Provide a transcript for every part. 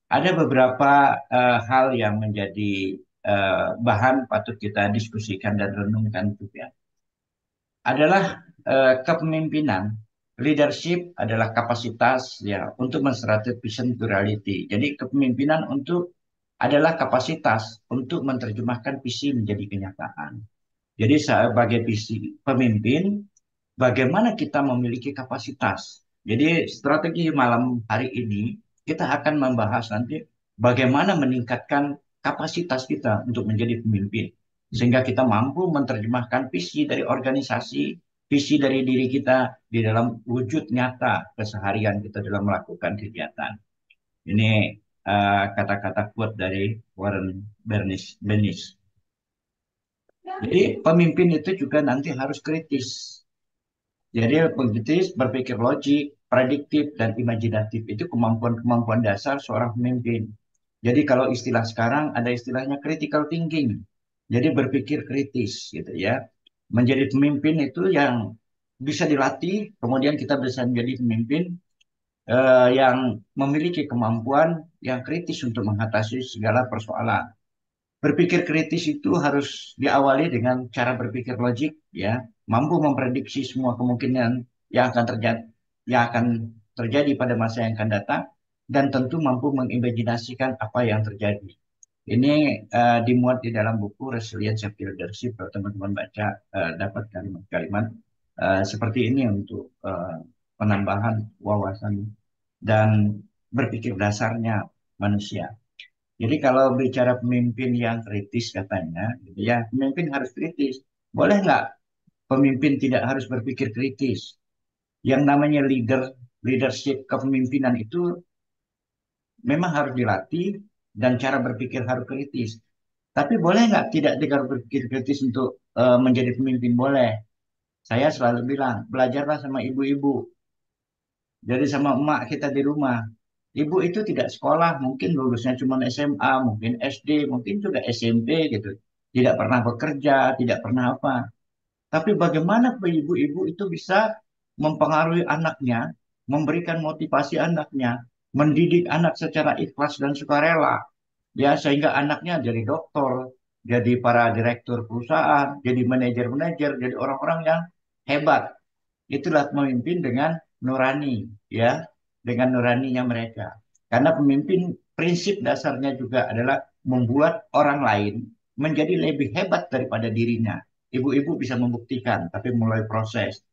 Ada beberapa hal yang menjadi bahan patut kita diskusikan dan renungkan juga. Adalah kepemimpinan. Leadership adalah kapasitas ya untuk menstrategi vision to reality. Jadi kepemimpinan untuk adalah kapasitas untuk menerjemahkan visi menjadi kenyataan. Jadi sebagai visi pemimpin, bagaimana kita memiliki kapasitas. Jadi strategi malam hari ini kita akan membahas nanti bagaimana meningkatkan kapasitas kita untuk menjadi pemimpin. Sehingga kita mampu menerjemahkan visi dari organisasi, visi dari diri kita di dalam wujud nyata keseharian kita dalam melakukan kegiatan. Ini kata-kata quote dari Warren Bennis. Jadi pemimpin itu juga nanti harus kritis. Jadi kritis, berpikir logik, prediktif, dan imajinatif itu kemampuan-kemampuan dasar seorang pemimpin. Jadi kalau istilah sekarang ada istilahnya critical thinking. Jadi berpikir kritis gitu ya. Menjadi pemimpin itu yang bisa dilatih, kemudian kita bisa menjadi pemimpin yang memiliki kemampuan yang kritis untuk mengatasi segala persoalan. Berpikir kritis itu harus diawali dengan cara berpikir logik, ya, mampu memprediksi semua kemungkinan yang akan terjadi pada masa yang akan datang, dan tentu mampu mengimajinasikan apa yang terjadi. Ini dimuat di dalam buku Resilience of Leadership. Kalau teman-teman baca, dapat kalimat-kalimat seperti ini untuk penambahan wawasan dan berpikir dasarnya manusia. Jadi kalau bicara pemimpin yang kritis katanya, gitu ya, pemimpin harus kritis. Boleh nggak pemimpin tidak harus berpikir kritis? Yang namanya leadership kepemimpinan itu memang harus dilatih dan cara berpikir harus kritis. Tapi boleh nggak tidak berpikir kritis untuk menjadi pemimpin? Boleh. Saya selalu bilang, belajarlah sama ibu-ibu. Jadi sama emak kita di rumah. Ibu itu tidak sekolah, mungkin lulusnya cuma SMA, mungkin SD, mungkin juga SMP gitu. Tidak pernah bekerja, tidak pernah apa. Tapi bagaimana ibu-ibu itu bisa mempengaruhi anaknya, memberikan motivasi anaknya, mendidik anak secara ikhlas dan sukarela, ya sehingga anaknya jadi dokter, jadi para direktur perusahaan, jadi manajer-manajer, jadi orang-orang yang hebat. Itulah pemimpin dengan nurani, ya, dengan nuraninya mereka. Karena pemimpin prinsip dasarnya juga adalah membuat orang lain menjadi lebih hebat daripada dirinya. Ibu-ibu bisa membuktikan, tapi mulai proses.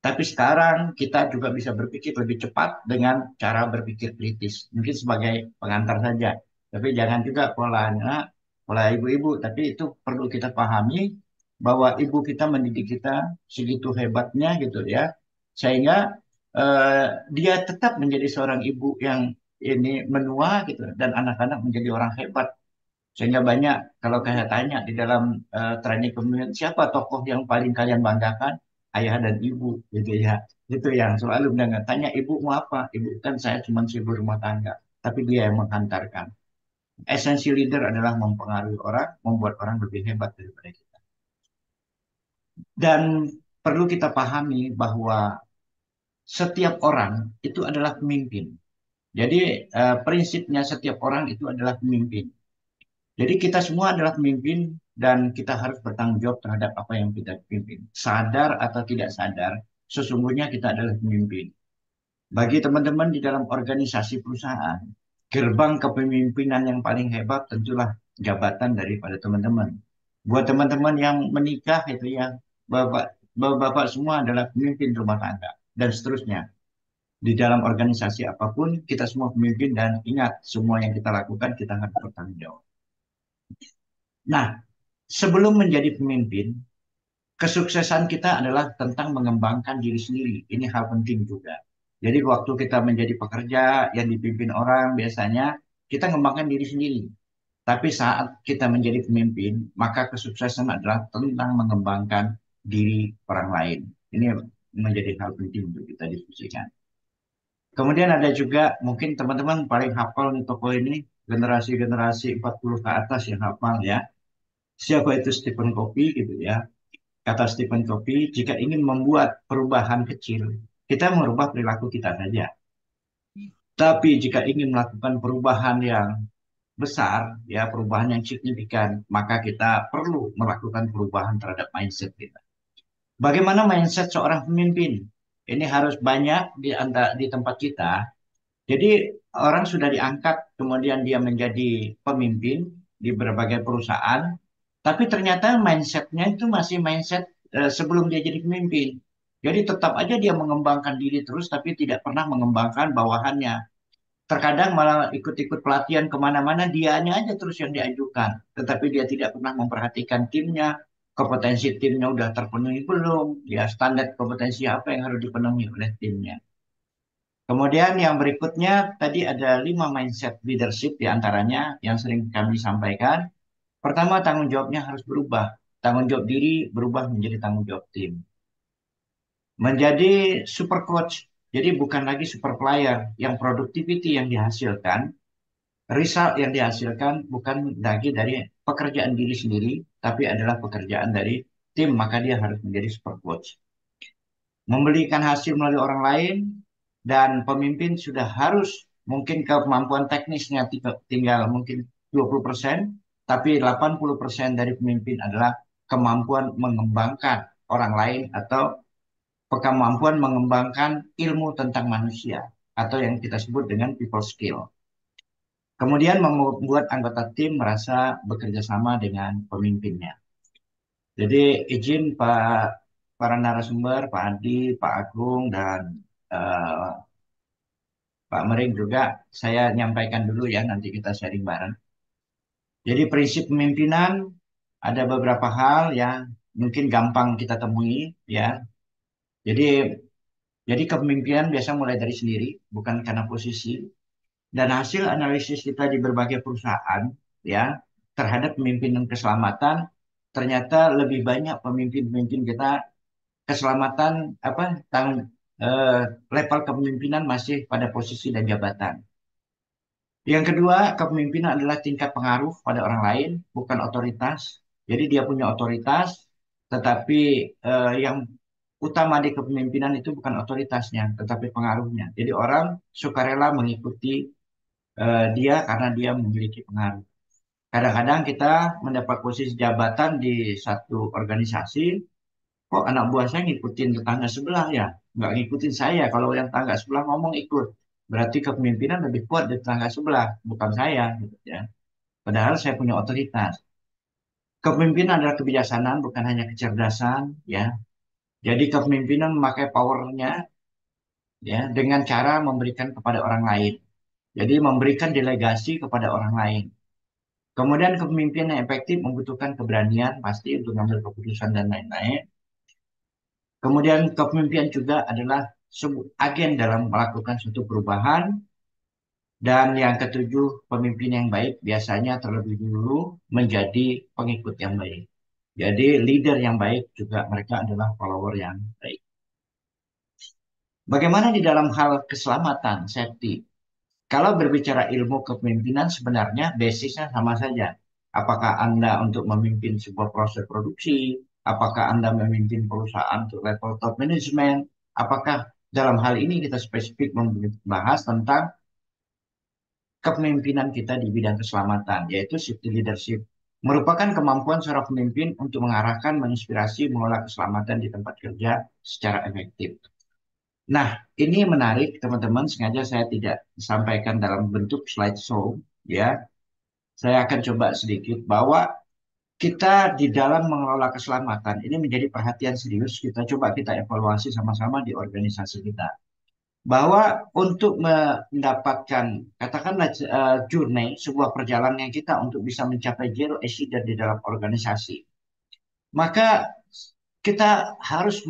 Tapi sekarang kita juga bisa berpikir lebih cepat dengan cara berpikir kritis. Mungkin sebagai pengantar saja. Tapi jangan juga polanya, pola ibu-ibu. Tapi itu perlu kita pahami bahwa ibu kita mendidik kita segitu hebatnya gitu ya. Sehingga eh, dia tetap menjadi seorang ibu yang ini menua gitu. Dan anak-anak menjadi orang hebat. Sehingga banyak, kalau saya tanya di dalam training kepemimpinan, siapa tokoh yang paling kalian banggakan? Ayah dan ibu, gitu ya. Itu yang selalu mendengar. Tanya ibu mau apa? Ibu kan saya cuma ibu rumah tangga. Tapi dia yang menghantarkan. Esensi leader adalah mempengaruhi orang, membuat orang lebih hebat daripada kita. Dan perlu kita pahami bahwa setiap orang itu adalah pemimpin. Jadi prinsipnya setiap orang itu adalah pemimpin. Jadi kita semua adalah pemimpin dan kita harus bertanggung jawab terhadap apa yang kita pimpin. Sadar atau tidak sadar, sesungguhnya kita adalah pemimpin. Bagi teman-teman di dalam organisasi perusahaan, gerbang kepemimpinan yang paling hebat tentulah jabatan daripada teman-teman. Buat teman-teman yang menikah itu ya, bapak semua adalah pemimpin rumah tangga dan seterusnya. Di dalam organisasi apapun, kita semua pemimpin dan ingat semua yang kita lakukan kita harus bertanggung jawab. Nah, sebelum menjadi pemimpin, kesuksesan kita adalah tentang mengembangkan diri sendiri. Ini hal penting juga. Jadi waktu kita menjadi pekerja yang dipimpin orang, biasanya kita mengembangkan diri sendiri. Tapi saat kita menjadi pemimpin, maka kesuksesan adalah tentang mengembangkan diri orang lain. Ini menjadi hal penting untuk kita diskusikan. Kemudian ada juga mungkin teman-teman paling hafal nih tokoh ini, generasi-generasi 40 ke atas yang hafal ya. Siapa itu Stephen Covey gitu ya. Kata Stephen Covey, jika ingin membuat perubahan kecil, kita merubah perilaku kita saja. Tapi jika ingin melakukan perubahan yang besar, ya perubahan yang signifikan, maka kita perlu melakukan perubahan terhadap mindset kita. Bagaimana mindset seorang pemimpin? Ini harus banyak di tempat kita. Jadi orang sudah diangkat, kemudian dia menjadi pemimpin di berbagai perusahaan, tapi ternyata mindsetnya itu masih mindset sebelum dia jadi pemimpin. Jadi tetap aja dia mengembangkan diri terus, tapi tidak pernah mengembangkan bawahannya. Terkadang malah ikut-ikut pelatihan kemana-mana, dianya aja terus yang diajukan. Tetapi dia tidak pernah memperhatikan timnya, kompetensi timnya udah terpenuhi belum, ya standar kompetensi apa yang harus dipenuhi oleh timnya. Kemudian yang berikutnya, tadi ada 5 mindset leadership di antaranya yang sering kami sampaikan. Pertama, tanggung jawabnya harus berubah. Tanggung jawab diri berubah menjadi tanggung jawab tim. Menjadi super coach, jadi bukan lagi super player, yang productivity yang dihasilkan, result yang dihasilkan bukan lagi dari pekerjaan diri sendiri, tapi adalah pekerjaan dari tim, maka dia harus menjadi super coach. Memberikan hasil melalui orang lain, dan pemimpin sudah harus mungkin kemampuan teknisnya tinggal mungkin 20%, tapi 80% dari pemimpin adalah kemampuan mengembangkan orang lain atau kemampuan mengembangkan ilmu tentang manusia atau yang kita sebut dengan people skill. Kemudian membuat anggota tim merasa bekerja sama dengan pemimpinnya. Jadi izin para narasumber, Pak Adi, Pak Agung, dan eh, Pak Mering juga, saya nyampaikan dulu ya, nanti kita sharing bareng. Jadi prinsip pemimpinan ada beberapa hal yang mungkin gampang kita temui ya. Jadi kepemimpinan biasa mulai dari sendiri, bukan karena posisi. Dan hasil analisis kita di berbagai perusahaan ya terhadap pemimpinan keselamatan, ternyata lebih banyak pemimpin-pemimpin kita keselamatan apa eh, level kepemimpinan masih pada posisi dan jabatan. Yang kedua, kepemimpinan adalah tingkat pengaruh pada orang lain, bukan otoritas. Jadi dia punya otoritas, tetapi yang utama di kepemimpinan itu bukan otoritasnya, tetapi pengaruhnya. Jadi orang sukarela mengikuti dia karena dia memiliki pengaruh. Kadang-kadang kita mendapat posisi jabatan di satu organisasi, kok anak buah saya ngikutin tetangga sebelah ya? Nggak ngikutin saya. Kalau yang tetangga sebelah ngomong ikut. Berarti kepemimpinan lebih kuat di tetangga sebelah, bukan saya. Gitu, ya. Padahal saya punya otoritas. Kepemimpinan adalah kebijaksanaan, bukan hanya kecerdasan. Ya. Jadi kepemimpinan memakai powernya ya dengan cara memberikan kepada orang lain. Jadi memberikan delegasi kepada orang lain. Kemudian kepemimpinan yang efektif membutuhkan keberanian pasti untuk mengambil keputusan dan lain-lain. Kemudian kepemimpinan juga adalah agen dalam melakukan suatu perubahan. Dan yang ketujuh, pemimpin yang baik biasanya terlebih dulu menjadi pengikut yang baik. Jadi leader yang baik juga mereka adalah follower yang baik. Bagaimana di dalam hal keselamatan, safety? Kalau berbicara ilmu kepemimpinan sebenarnya basisnya sama saja. Apakah Anda untuk memimpin sebuah proses produksi? Apakah Anda memimpin perusahaan untuk level top management? Apakah dalam hal ini kita spesifik membahas tentang kepemimpinan kita di bidang keselamatan, yaitu safety leadership. Merupakan kemampuan seorang pemimpin untuk mengarahkan, menginspirasi, mengelola keselamatan di tempat kerja secara efektif. Nah, ini menarik teman-teman, sengaja saya tidak sampaikan dalam bentuk slideshow, ya. Saya akan coba sedikit bahwa kita di dalam mengelola keselamatan ini menjadi perhatian serius. Kita evaluasi sama-sama di organisasi kita. Bahwa untuk mendapatkan, katakanlah journey, sebuah perjalanan kita untuk bisa mencapai zero accident di dalam organisasi. Maka kita harus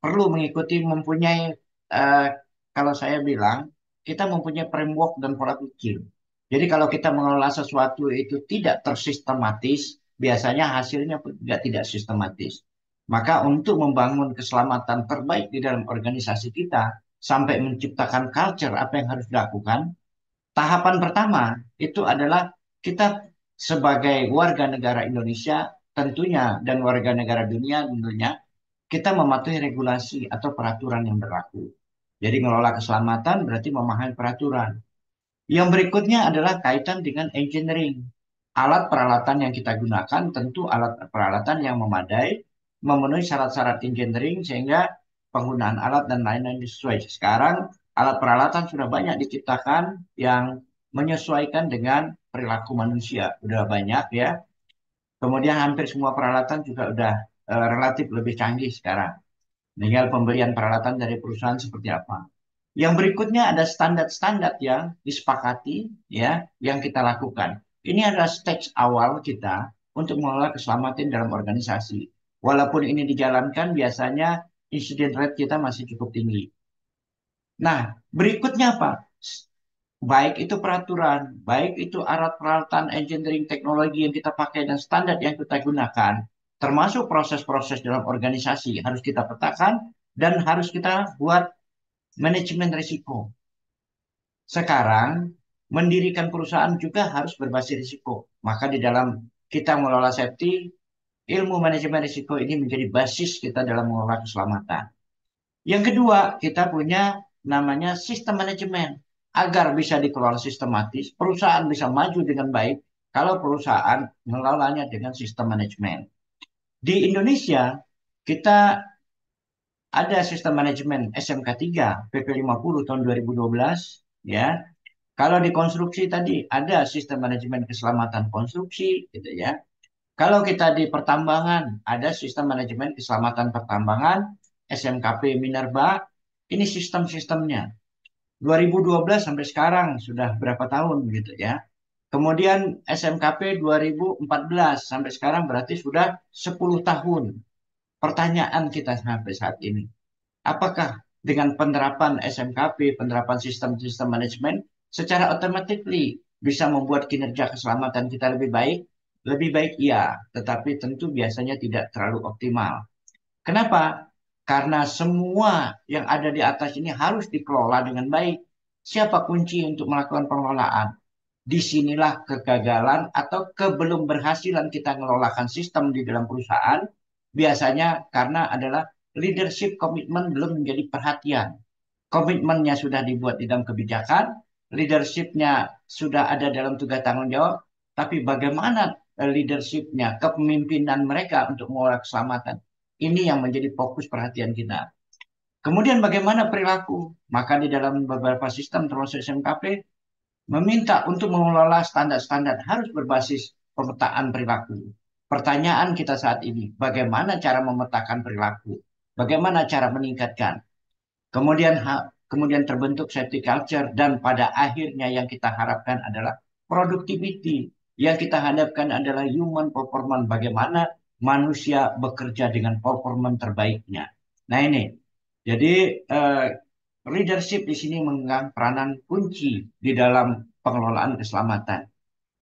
perlu mengikuti, mempunyai, eh, kalau saya bilang, kita mempunyai framework dan pola pikir. Jadi kalau kita mengelola sesuatu itu tidak tersistematis, biasanya hasilnya pun juga tidak sistematis. Maka untuk membangun keselamatan terbaik di dalam organisasi kita, sampai menciptakan culture apa yang harus dilakukan, tahapan pertama itu adalah kita sebagai warga negara Indonesia tentunya dan warga negara dunia tentunya kita mematuhi regulasi atau peraturan yang berlaku. Jadi ngelola keselamatan berarti memahami peraturan. Yang berikutnya adalah kaitan dengan engineering. Alat peralatan yang kita gunakan tentu alat peralatan yang memadai, memenuhi syarat-syarat engineering sehingga penggunaan alat dan lain-lain sesuai. Sekarang alat peralatan sudah banyak diciptakan yang menyesuaikan dengan perilaku manusia. Sudah banyak ya. Kemudian hampir semua peralatan juga sudah relatif lebih canggih sekarang. Tinggal pembelian peralatan dari perusahaan seperti apa. Yang berikutnya ada standar-standar yang disepakati ya, yang kita lakukan. Ini adalah stage awal kita untuk mengelola keselamatan dalam organisasi. Walaupun ini dijalankan, biasanya incident rate kita masih cukup tinggi. Nah, berikutnya apa? Baik itu peraturan, baik itu alat peralatan engineering teknologi yang kita pakai dan standar yang kita gunakan, termasuk proses-proses dalam organisasi harus kita petakan dan harus kita buat manajemen risiko. Sekarang, mendirikan perusahaan juga harus berbasis risiko. Maka di dalam kita mengelola safety, ilmu manajemen risiko ini menjadi basis kita dalam mengelola keselamatan. Yang kedua, kita punya namanya sistem manajemen. Agar bisa dikelola sistematis, perusahaan bisa maju dengan baik kalau perusahaan mengelolanya dengan sistem manajemen. Di Indonesia, kita ada sistem manajemen SMK 3 PP 50 tahun 2012 ya. Kalau di konstruksi tadi ada sistem manajemen keselamatan konstruksi gitu ya. Kalau kita di pertambangan ada sistem manajemen keselamatan pertambangan SMKP Minerba. Ini sistem-sistemnya. 2012 sampai sekarang sudah berapa tahun gitu ya. Kemudian SMKP 2014 sampai sekarang berarti sudah 10 tahun. Pertanyaan kita sampai saat ini, apakah dengan penerapan SMKP, penerapan sistem-sistem manajemen, secara otomatis bisa membuat kinerja keselamatan kita lebih baik? Lebih baik iya, tetapi tentu biasanya tidak terlalu optimal. Kenapa? Karena semua yang ada di atas ini harus dikelola dengan baik. Siapa kunci untuk melakukan pengelolaan? Disinilah kegagalan atau kebelum berhasilan kita mengelolakan sistem di dalam perusahaan. Biasanya karena adalah leadership komitmen belum menjadi perhatian. Komitmennya sudah dibuat di dalam kebijakan, leadershipnya sudah ada dalam tugas tanggung jawab, tapi bagaimana leadershipnya, kepemimpinan mereka untuk mengelola keselamatan. Ini yang menjadi fokus perhatian kita. Kemudian bagaimana perilaku? Maka di dalam beberapa sistem termasuk SMKP meminta untuk mengelola standar-standar harus berbasis pemetaan perilaku. Pertanyaan kita saat ini, bagaimana cara memetakan perilaku? Bagaimana cara meningkatkan? Kemudian terbentuk safety culture dan pada akhirnya yang kita harapkan adalah productivity. Yang kita hadapkan adalah human performance. Bagaimana manusia bekerja dengan performance terbaiknya. Nah ini, jadi leadership di sini memegang peranan kunci di dalam pengelolaan keselamatan.